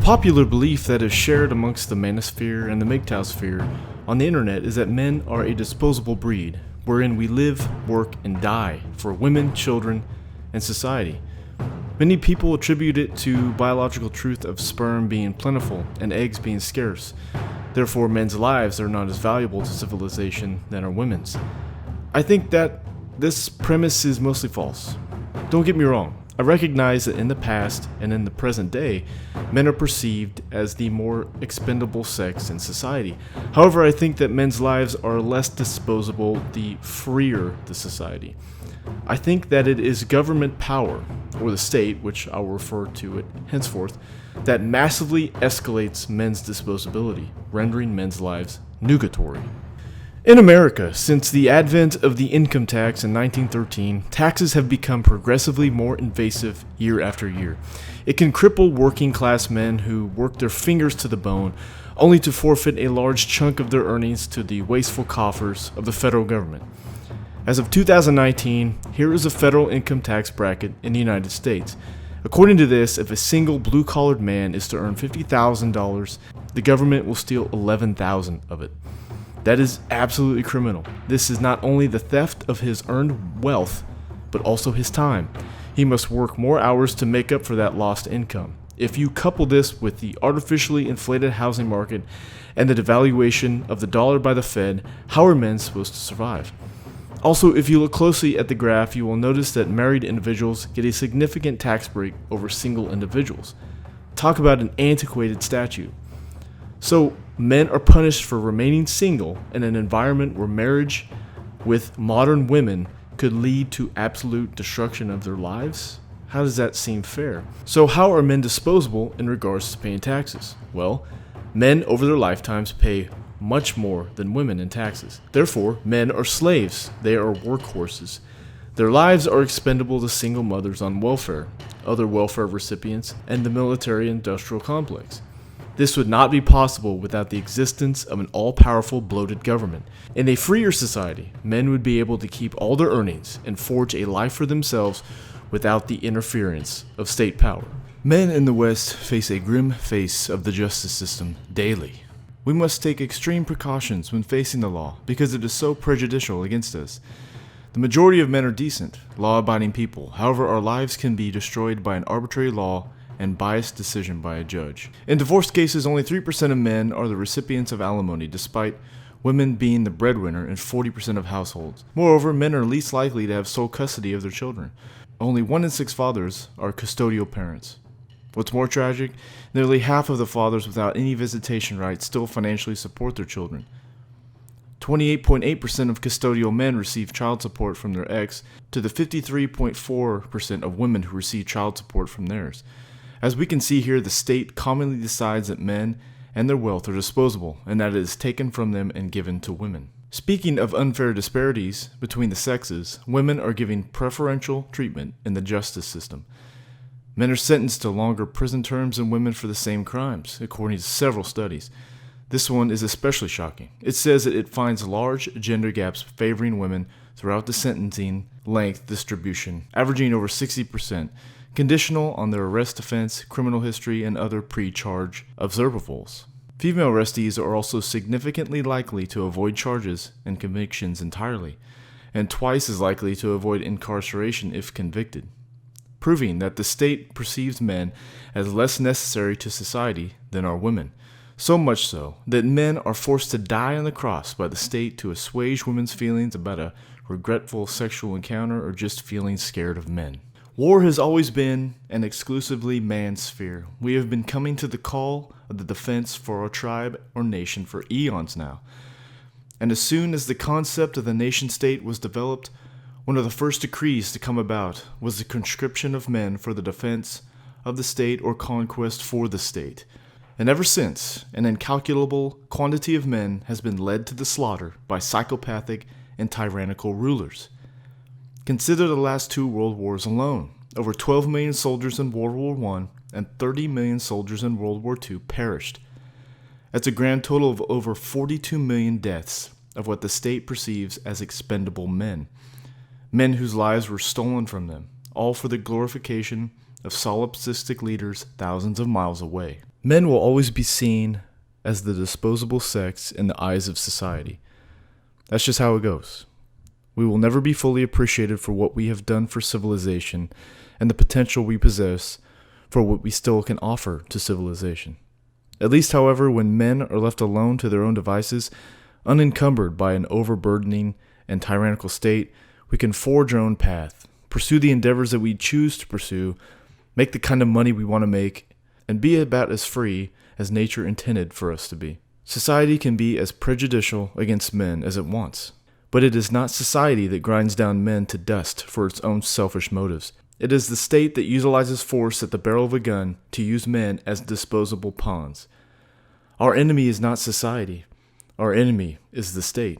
popular belief that is shared amongst the manosphere and the MGTOW on the internet is that men are a disposable breed, wherein we live, work, and die for women, children, and society. Many people attribute it to biological truth of sperm being plentiful and eggs being scarce. Therefore, men's lives are not as valuable to civilization than are women's. I think that this premise is mostly false. Don't get me wrong. I recognize that in the past and in the present day, men are perceived as the more expendable sex in society. However, I think that men's lives are less disposable the freer the society. I think that it is government power, or the state, which I'll refer to it henceforth, that massively escalates men's disposability, rendering men's lives nugatory. In America, since the advent of the income tax in 1913, taxes have become progressively more invasive year after year. It can cripple working class men who work their fingers to the bone, only to forfeit a large chunk of their earnings to the wasteful coffers of the federal government. As of 2019, here is a federal income tax bracket in the United States. According to this, if a single blue-collared man is to earn $50,000, the government will steal $11,000 of it. That is absolutely criminal. This is not only the theft of his earned wealth, but also his time. He must work more hours to make up for that lost income. If you couple this with the artificially inflated housing market and the devaluation of the dollar by the Fed, how are men supposed to survive? Also, if you look closely at the graph, you will notice that married individuals get a significant tax break over single individuals. Talk about an antiquated statute. So, men are punished for remaining single in an environment where marriage with modern women could lead to absolute destruction of their lives? How does that seem fair? So, how are men disposable in regards to paying taxes? Well, men over their lifetimes pay much more than women in taxes. Therefore, men are slaves. They are workhorses. Their lives are expendable to single mothers on welfare, other welfare recipients, and the military-industrial complex. This would not be possible without the existence of an all-powerful, bloated government. In a freer society, men would be able to keep all their earnings and forge a life for themselves without the interference of state power. Men in the West face a grim face of the justice system daily. We must take extreme precautions when facing the law because it is so prejudicial against us. The majority of men are decent, law-abiding people. However, our lives can be destroyed by an arbitrary law and biased decision by a judge. In divorce cases, only 3% of men are the recipients of alimony, despite women being the breadwinner in 40% of households. Moreover, men are least likely to have sole custody of their children. Only 1 in 6 fathers are custodial parents. What's more tragic, nearly half of the fathers without any visitation rights still financially support their children. 28.8% of custodial men receive child support from their ex, to the 53.4% of women who receive child support from theirs. As we can see here, the state commonly decides that men and their wealth are disposable, and that it is taken from them and given to women. Speaking of unfair disparities between the sexes, women are given preferential treatment in the justice system. Men are sentenced to longer prison terms than women for the same crimes, according to several studies. This one is especially shocking. It says that it finds large gender gaps favoring women throughout the sentencing length distribution, averaging over 60%. Conditional on their arrest offense, criminal history, and other pre-charge observables. Female arrestees are also significantly likely to avoid charges and convictions entirely, and twice as likely to avoid incarceration if convicted, proving that the state perceives men as less necessary to society than are women, so much so that men are forced to die on the cross by the state to assuage women's feelings about a regretful sexual encounter or just feeling scared of men. War has always been an exclusively man's sphere. We have been coming to the call of the defense for our tribe or nation for eons now. And as soon as the concept of the nation-state was developed, one of the first decrees to come about was the conscription of men for the defense of the state or conquest for the state. And ever since, an incalculable quantity of men has been led to the slaughter by psychopathic and tyrannical rulers. Consider the last 2 world wars alone. Over 12 million soldiers in World War I and 30 million soldiers in World War II perished. That's a grand total of over 42 million deaths of what the state perceives as expendable men. Men whose lives were stolen from them, all for the glorification of solipsistic leaders thousands of miles away. Men will always be seen as the disposable sex in the eyes of society. That's just how it goes. We will never be fully appreciated for what we have done for civilization and the potential we possess for what we still can offer to civilization. At least, however, when men are left alone to their own devices, unencumbered by an overburdening and tyrannical state, we can forge our own path, pursue the endeavors that we choose to pursue, make the kind of money we want to make, and be about as free as nature intended for us to be. Society can be as prejudicial against men as it wants, but it is not society that grinds down men to dust for its own selfish motives. It is the state that utilizes force at the barrel of a gun to use men as disposable pawns. Our enemy is not society. Our enemy is the state.